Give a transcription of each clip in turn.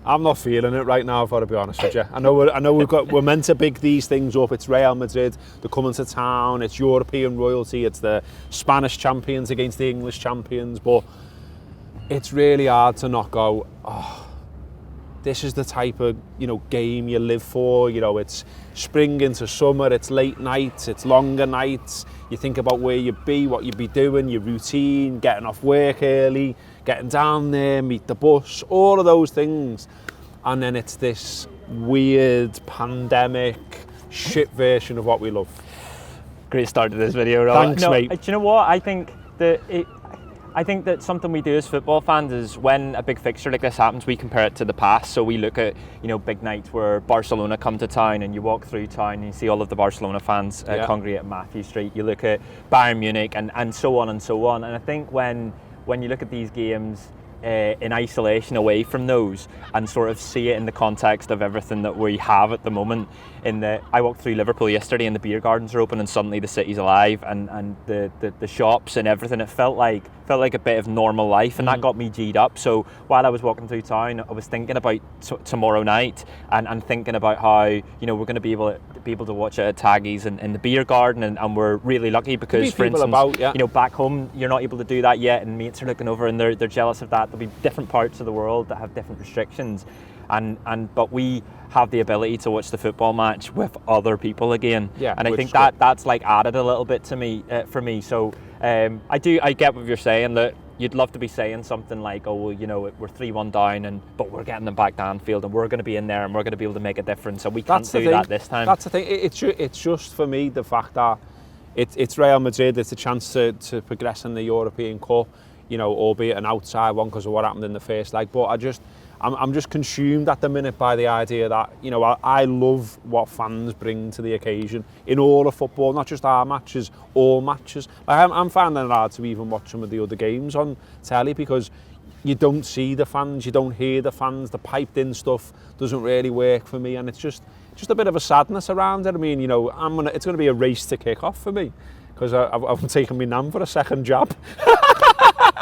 I'm not feeling it right now, if I've got to be honest with you. I know we're meant to big these things up. It's Real Madrid, they're coming to town, it's European royalty, it's the Spanish champions against the English champions, but it's really hard to not go, oh, this is the type of, game you live for. It's spring into summer, it's late nights, it's longer nights. You think about where you'd be, what you'd be doing, your routine, getting off work early, getting down there, meet the bus, all of those things. And then it's this weird pandemic shit version of what we love. Great start to this video, Rob. Thanks, mate. Do you know what? I think that something we do as football fans is when a big fixture like this happens, we compare it to the past. So we look at, big nights where Barcelona come to town, and you walk through town and you see all of the Barcelona fans congregate at Matthew Street. You look at Bayern Munich and so on and so on. And I think when you look at these games in isolation away from those and sort of see it in the context of everything that we have at the moment, I walked through Liverpool yesterday and the beer gardens are open and suddenly the city's alive, and the shops and everything, it felt like a bit of normal life, and that got me G'd up. So while I was walking through town, I was thinking about tomorrow night and thinking about how we're going to be able to watch it at Taggy's in the beer garden, and we're really lucky because, for instance, back home you're not able to do that yet, and mates are looking over and they're jealous of that. There'll be different parts of the world that have different restrictions, but we have the ability to watch the football match with other people again. Yeah, and I think that's like added a little bit to me for me. So I get what you're saying, that you'd love to be saying something like, oh well, we're 3-1 down, but we're getting them back to Anfield and we're going to be in there and we're going to be able to make a difference, and we can't do that this time. That's the thing. It's just for me the fact that it's Real Madrid. It's a chance to progress in the European Cup, albeit an outside one because of what happened in the first leg. But I'm just consumed at the minute by the idea that, I love what fans bring to the occasion in all of football, not just our matches, all matches. Like I'm finding it hard to even watch some of the other games on telly because you don't see the fans, you don't hear the fans, the piped in stuff doesn't really work for me, and it's just a bit of a sadness around it. I mean, it's going to be a race to kick off for me because I've taken my nan for a second jab.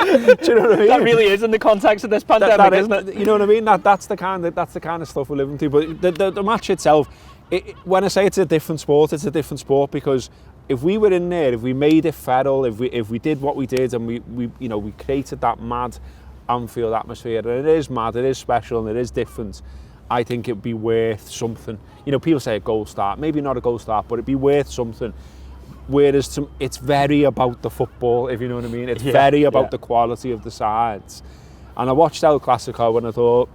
Do you know what I mean? That really is in the context of this pandemic, isn't it? You know what I mean? That's the kind of stuff we're living through. But the match itself, when I say it's a different sport because if we were in there, if we made it feral, if we did what we did, and we created that mad Anfield atmosphere, and it is mad, it is special, and it is different, I think it'd be worth something. People say a goal start, maybe not a goal start, but it'd be worth something. Whereas it's very about the football, if you know what I mean. It's very about the quality of the sides. And I watched El Clasico and I thought,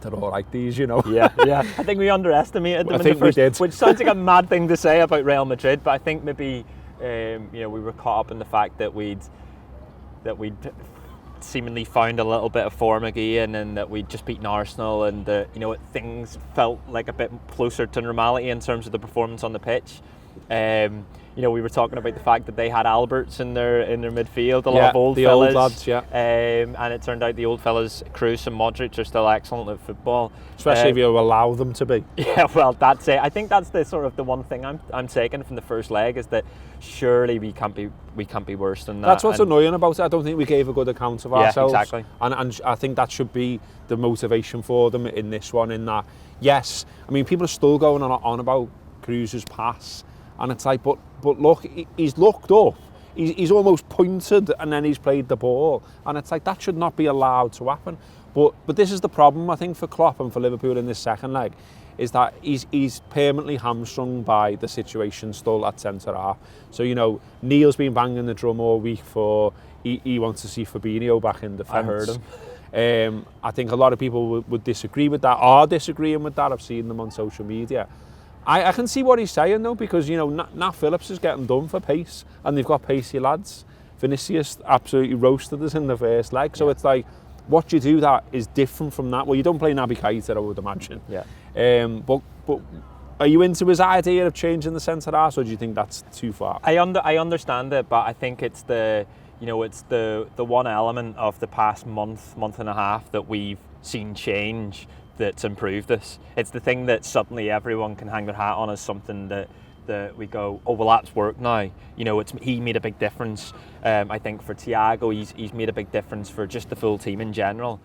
they're all like these, Yeah. I think we underestimated them in the first, we did. Which sounds like a mad thing to say about Real Madrid, but I think maybe we were caught up in the fact that we'd seemingly found a little bit of form again, and that we'd just beaten Arsenal, and things felt like a bit closer to normality in terms of the performance on the pitch. We were talking about the fact that they had Alberts in their midfield, a lot of old fellas. Old lads, and it turned out the old fellas, Kroos and Modric, are still excellent at football. Especially if you allow them to be. Yeah, well, that's it. I think that's the sort of the one thing I'm taking from the first leg, is that surely we can't be worse than that. That's what's annoying about it. I don't think we gave a good account of ourselves. Yeah, exactly. And I think that should be the motivation for them in this one, in that, yes, I mean, people are still going on about Kroos's pass. And it's like, but look, he's looked up, he's almost pointed, and then he's played the ball. And it's like, that should not be allowed to happen. But this is the problem, I think, for Klopp and for Liverpool in this second leg, is that he's permanently hamstrung by the situation still at centre-half. So, Neil's been banging the drum all week for he wants to see Fabinho back in defence. I heard him. I think a lot of people would disagree with that, are disagreeing with that. I've seen them on social media. I can see what he's saying though, because Nat Phillips is getting done for pace, and they've got pacey lads. Vinicius absolutely roasted us in the first leg, so it's like, what you do that is different from that. Well, you don't play Naby Keita, I would imagine. Yeah. But are you into his idea of changing the centre half, or do you think that's too far? I understand it, but I think it's the one element of the past month and a half that we've seen change that's improved this. It's the thing that suddenly everyone can hang their hat on as something that we go, oh well, that's worked now. He made a big difference. I think for Thiago, he's made a big difference for just the full team in general.